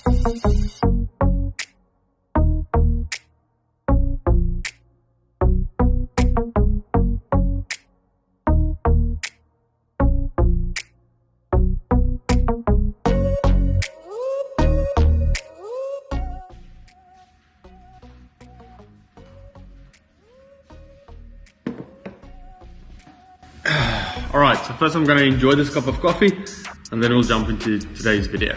Alright, so first I'm going to enjoy this cup of coffee and then we'll jump into today's video.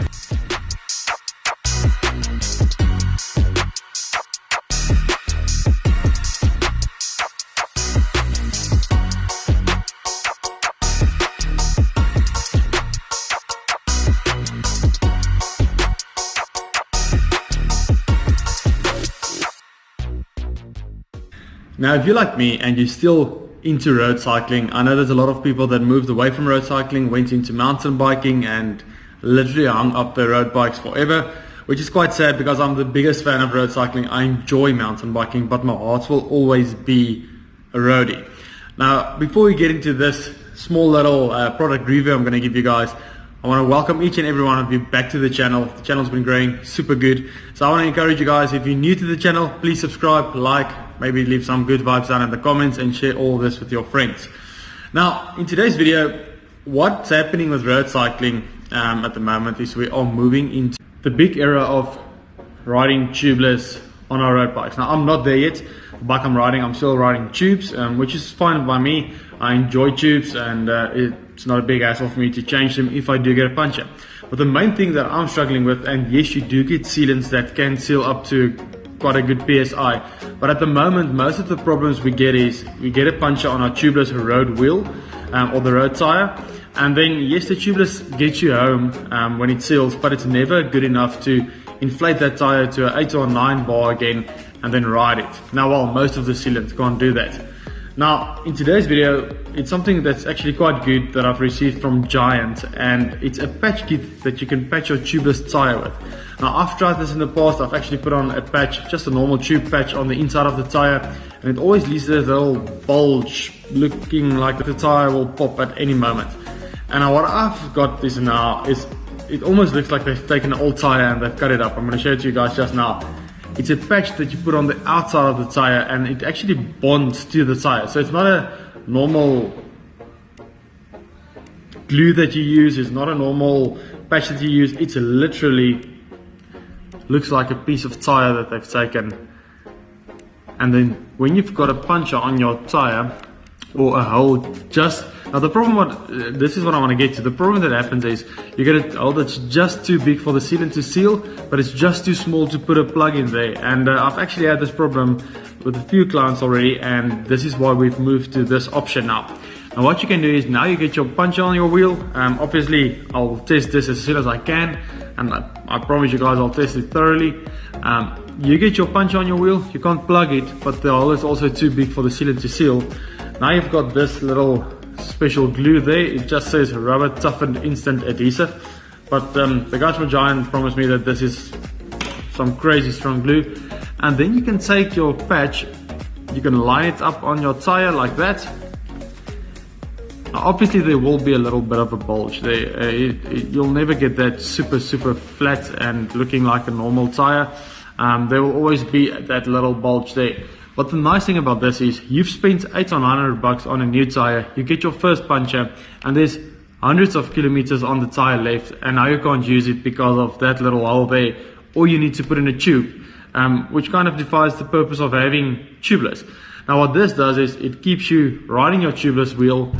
Now if you're like me and you're still into road cycling, I know there's a lot of people that moved away from road cycling, went into mountain biking and literally hung up their road bikes forever, which is quite sad because I'm the biggest fan of road cycling. I enjoy mountain biking, but my heart will always be a roadie. Now before we get into this small little product review I'm going to give you guys, I want to welcome each and every one of you back to the channel. The channel's been growing super good, so I want to encourage you guys, if you're new to the channel, please subscribe, like, maybe leave some good vibes down in the comments and share all this with your friends. Now in today's video, what's happening with road cycling at the moment is we are moving into the big era of riding tubeless on our road bikes. Now I'm not there yet. The bike I'm riding, I'm still riding tubes, which is fine by me. I enjoy tubes and it's not a big hassle for me to change them if I do get a puncture. But the main thing that I'm struggling with, and yes, you do get sealants that can seal up to quite a good PSI, but at the moment most of the problems we get is we get a puncture on our tubeless road wheel or the road tire, and then yes, the tubeless gets you home when it seals, but it's never good enough to inflate that tire to an 8 or 9 bar again and then ride it. Now while most of the sealants can't do that. Now in today's video, it's something that's actually quite good that I've received from Giant, and it's a patch kit that you can patch your tubeless tire with. Now I've tried this in the past. I've actually put on a patch, just a normal tube patch on the inside of the tire, and it always leaves this little bulge looking like the tire will pop at any moment. And what I've got this now is, it almost looks like they've taken an old tire and they've cut it up. I'm going to show it to you guys just now. It's a patch that you put on the outside of the tire and it actually bonds to the tire. So it's not a normal glue that you use, it's not a normal patch that you use. It's literally looks like a piece of tire that they've taken. And then when you've got a puncture on your tire or a hole just... Now the problem, this is what I want to get to. The problem that happens is you get a hole that's just too big for the sealant to seal, but it's just too small to put a plug in there. And I've actually had this problem with a few clients already, and this is why we've moved to this option now. Now what you can do is, now you get your puncture on your wheel. Obviously I'll test this as soon as I can, and I promise you guys I'll test it thoroughly. You get your puncture on your wheel, you can't plug it, but the hole is also too big for the sealant to seal. Now you've got this little special glue there. It just says rubber toughened instant adhesive, but the guys from Giant promised me that this is some crazy strong glue. And then you can take your patch, you can line it up on your tire like that. Now, obviously there will be a little bit of a bulge there. You'll never get that super flat and looking like a normal tire. There will always be that little bulge there. But the nice thing about this is, you've spent 800 or 900 bucks on a new tire, you get your first puncture, and there's hundreds of kilometers on the tire left, and now you can't use it because of that little hole there, or you need to put in a tube, which kind of defies the purpose of having tubeless. Now what this does is, it keeps you riding your tubeless wheel.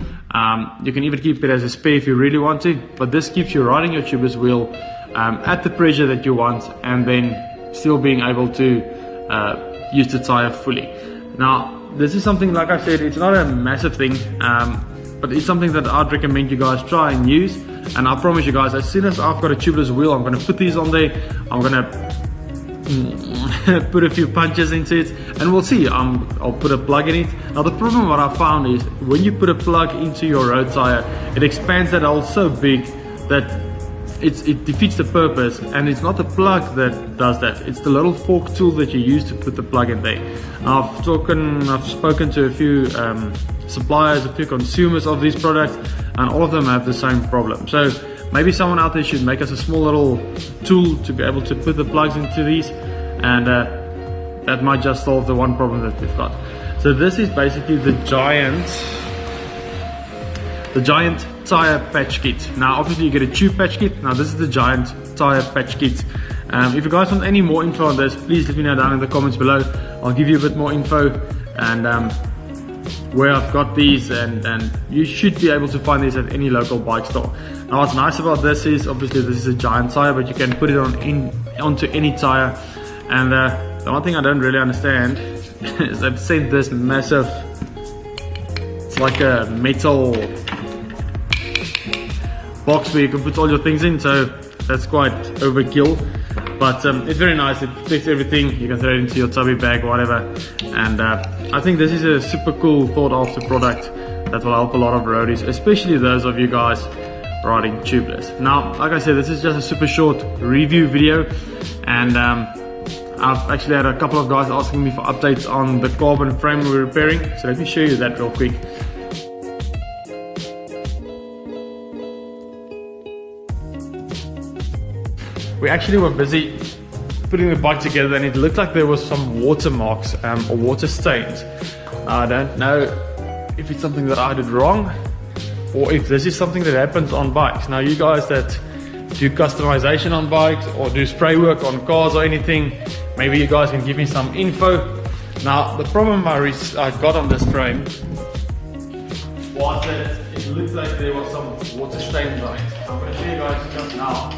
You can even keep it as a spare if you really want to, but this keeps you riding your tubeless wheel at the pressure that you want, and then still being able to use the tire fully. Now this is something, like I said, it's not a massive thing, but it's something that I'd recommend you guys try and use. And I promise you guys, as soon as I've got a tubeless wheel, I'm going to put these on there, I'm going to put a few punches into it, and we'll see. I'll put a plug in it. Now the problem what I found is, when you put a plug into your road tire, it expands that hole so big that it defeats the purpose, and it's not the plug that does that, it's the little fork tool that you use to put the plug in there. Now, I've spoken to a few suppliers, a few consumers of these products, and all of them have the same problem. So maybe someone out there should make us a small little tool to be able to put the plugs into these, and that might just solve the one problem that we've got. So this is basically the giant tire patch kit. Now obviously you get a tube patch kit. Now this is the giant tire patch kit. If you guys want any more info on this, please let me know down in the comments below. I'll give you a bit more info and where I've got these, and you should be able to find these at any local bike store. Now what's nice about this is obviously this is a giant tire, but you can put it onto any tire. And the one thing I don't really understand is they've sent this massive, it's like a metal box where you can put all your things in, so that's quite overkill, but it's very nice. It fits everything. You can throw it into your tubby bag or whatever, and I think this is a super cool thought after product that will help a lot of roadies, especially those of you guys riding tubeless. Now like I said, this is just a super short review video, and I've actually had a couple of guys asking me for updates on the carbon frame we're repairing, so let me show you that real quick. We actually were busy putting the bike together, and it looked like there was some watermarks or water stains. I don't know if it's something that I did wrong or if this is something that happens on bikes. Now you guys that do customization on bikes or do spray work on cars or anything, maybe you guys can give me some info. Now the problem I got on this frame was that it looked like there was some water stains on it. I'm going to show you guys just now.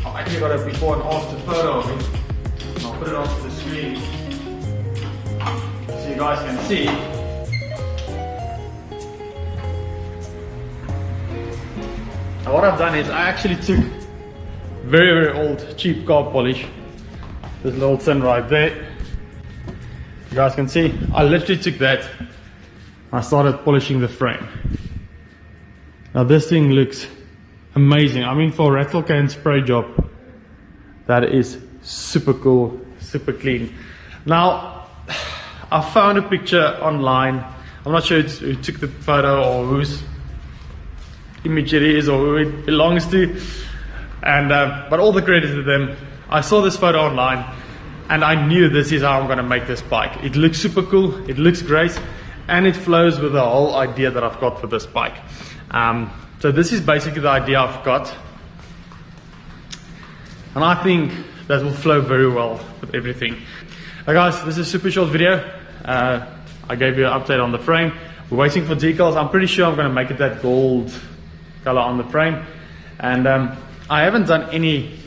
I've actually got a before and after photo of it, and I'll put it onto the screen so you guys can see. Now what I've done is I actually took very old cheap car polish, this little tin right there, you guys can see. I literally took that and I started polishing the frame. Now this thing looks amazing. I mean, for a rattle can spray job, that is super cool, super clean. Now I found a picture online. I'm not sure who took the photo or whose image it is or who it belongs to, and but all the credit to them. I saw this photo online and I knew this is how I'm going to make this bike. It looks super cool, it looks great, and it flows with the whole idea that I've got for this bike. So this is basically the idea I've got, and I think that will flow very well with everything. Now guys, this is a super short video. I gave you an update on the frame. We're waiting for decals. I'm pretty sure I'm going to make it that gold color on the frame, and I haven't done any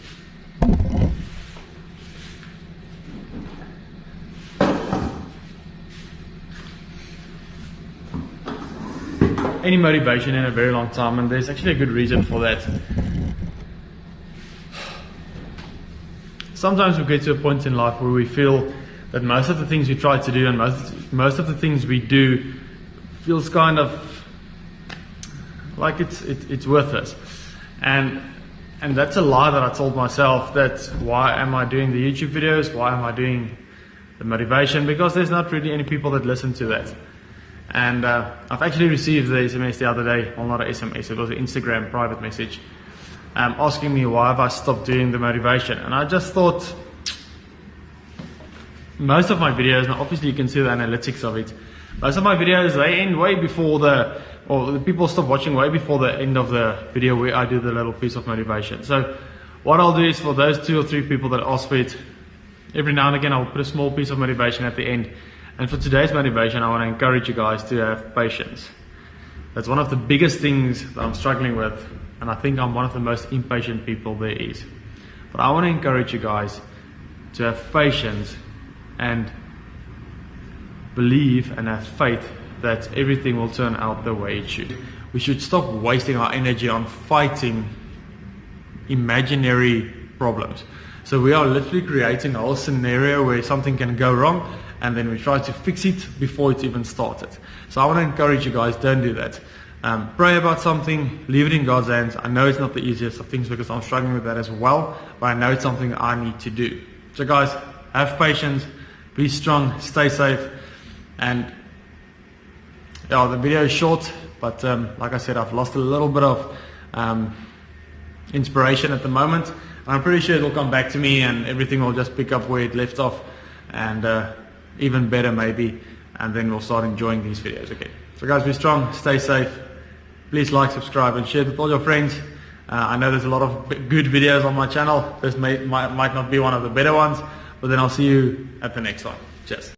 motivation in a very long time, and there's actually a good reason for that. Sometimes we get to a point in life where we feel that most of the things we try to do and most of the things we do feels kind of like it's worthless, and that's a lie that I told myself. That's why am I doing the YouTube videos, why am I doing the motivation, because there's not really any people that listen to that. And I've actually received the SMS the other day, well, not an SMS, it was an Instagram private message, asking me why have I stopped doing the motivation. And I just thought, most of my videos, now obviously you can see the analytics of it, most of my videos, they end way before the people stop watching way before the end of the video where I do the little piece of motivation. So what I'll do is, for those 2 or 3 people that ask for it, every now and again I'll put a small piece of motivation at the end. And for today's motivation, I want to encourage you guys to have patience. That's one of the biggest things that I'm struggling with, and I think I'm one of the most impatient people there is. But I want to encourage you guys to have patience and believe and have faith that everything will turn out the way it should. We should stop wasting our energy on fighting imaginary problems. So we are literally creating a whole scenario where something can go wrong, and then we try to fix it before it's even started. So I want to encourage you guys, don't do that. Pray about something, leave it in God's hands. I know it's not the easiest of things because I'm struggling with that as well, but I know it's something I need to do. So guys, have patience, be strong, stay safe, and yeah, the video is short, but like I said, I've lost a little bit of inspiration at the moment. And I'm pretty sure it'll come back to me and everything will just pick up where it left off, and even better maybe, and then we'll start enjoying these videos. Okay, so guys, be strong, stay safe. Please like, subscribe, and share with all your friends. I know there's a lot of good videos on my channel. This might not be one of the better ones, but then I'll see you at the next one. Cheers.